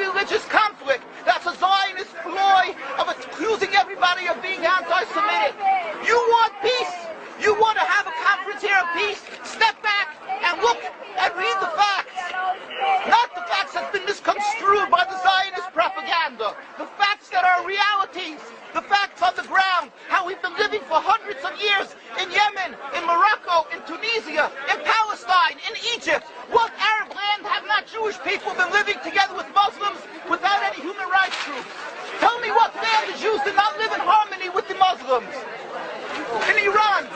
religious conflict. That's a Zionist ploy of accusing everybody of being anti-Semitic. You want peace? You want to have a conference here of peace? Step back and look and read the facts. Not the facts that's been misconstrued by the Zionist propaganda. The facts that are realities. The facts on the ground. How we've been living for hundreds of years in Yemen, in Morocco, in Tunisia, in Palestine, in Egypt. What Arab land have not Jewish people been living together with Muslims without any human rights groups? Tell me what land the Jews did not live in harmony with the Muslims. In Iran,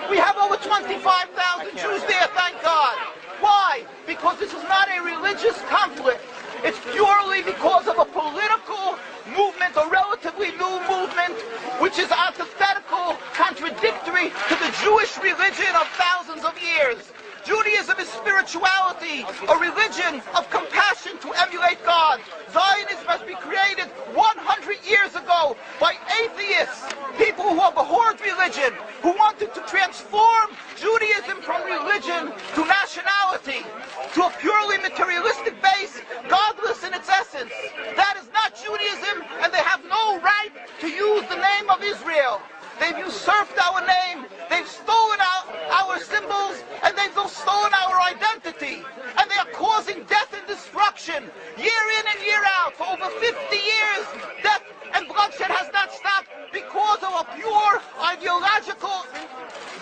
we have over 25,000 Jews there, thank God. Why? Because this is not a religious conflict. It's purely because of a political movement, a relatively new movement, which is antithetical, contradictory to the Jewish religion of thousands of years. Judaism is spirituality, a religion of compassion to emulate God. Zionism has been created 100 years ago by atheists, people who have abhorred religion, who wanted to transform Judaism from religion to nationality, to a purely materialistic base, godless in its essence. That is not Judaism, and they have no right to use the name of Israel. They've usurped our name, they've stolen our symbols, and they've stolen our identity. And they are causing death and destruction, year in and year out. For over 50 years, death and bloodshed has not stopped because of a pure ideological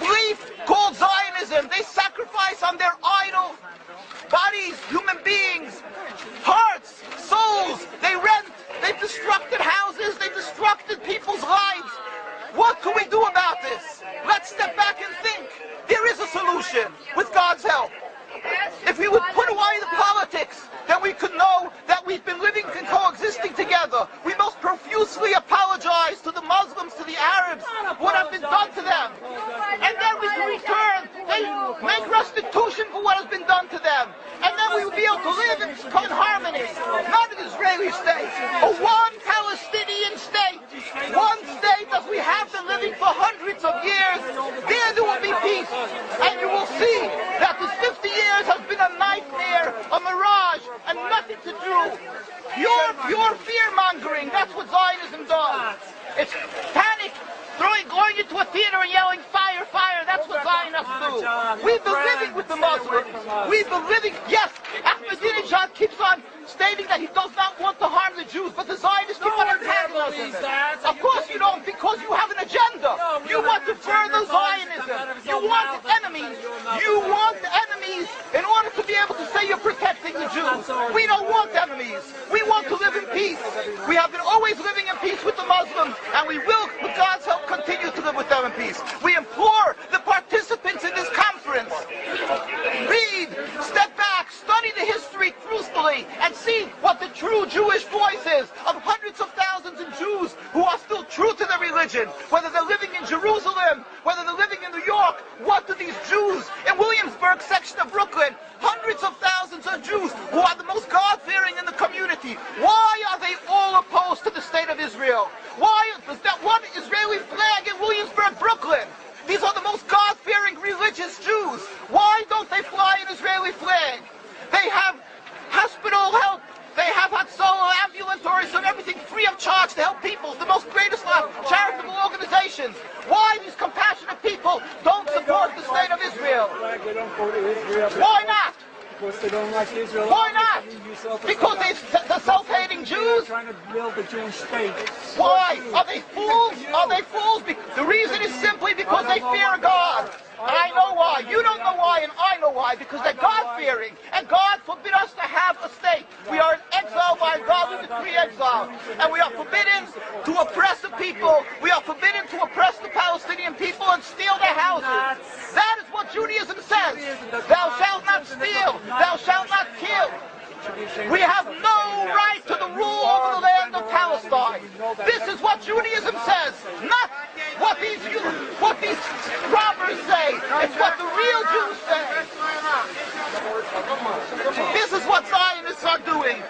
belief called Zionism. They sacrifice on their idol bodies, human beings, hearts, souls. They rent, they've destructed houses, they've destructed people's lives. What can we do about this? Let's step back and think. There is a solution with God's help. If we would put away the politics, then we could know that we've been living and coexisting together. We most profusely apologize to the Muslims, to the Arabs, what has been done to them. And then we can return, they make restitution for what has been done to them. And then we will be able to live in harmony. Not an Israeli state, a one Palestinian state. One state as we have been living for hundreds of years. There will be peace. And you will see that this 50 years has been a nightmare, a mirage, and nothing to do. Pure fear-mongering, that's what Zionism does. It's panic, going into a theater and yelling, fire, fire, that's what Zionists do. We've been living with the Muslims. We've been living, yes, Ahmadinejad keeps on stating that he does not want to harm the Jews, but the Zionists keep on antagonizing them. Of course you don't, because you have an agenda. You want to further Zionism. You want enemies. You want enemies in order to be able to say you're protecting the Jews. We don't want enemies. We want to live in peace. We have been always living in peace with the Muslims, and we will, with God's help, continue to live with them in peace. We implore the participants in this conference, read, step back, study the history truthfully, and see what the true Jewish voice is of hundreds of thousands of Jews who are still true to their religion, whether they're living in Jerusalem, whether they're living in New York. What do these Jews in Williamsburg section of Brooklyn, hundreds of thousands of Jews who are the most God-fearing in the community, why are they all opposed to the state of Israel? Why is that one Israeli flag in Williamsburg, Brooklyn? These are the most God-fearing religious Jews. Why don't they fly an Israeli flag? They have hospital help. They have Hatzolah, ambulatories, and everything free of charge to help people. The most greatest charitable organizations. Why these compassionate people don't support the state of Israel? They don't go to Israel. Why not? Because they don't like Israel. Why not? Because they're self-hating Jews? They're trying to build a Jewish state. Why? Are they fools? Are they fools? The reason is simply because they fear God. I know why. You don't know why, and I know why. Because they're God-fearing. And God forbid us to have a state. We are in exile by God. We decree exile. And we are forbidden to oppress the people. We are forbidden to oppress the Palestinian people and steal their houses. That is what Judaism says. Thou shalt not steal. Thou shalt not kill. We have no right to the rule over the land of Palestine. This is what Judaism says, not what these robbers say. It's what the real Jews say. This is what Zionists are doing.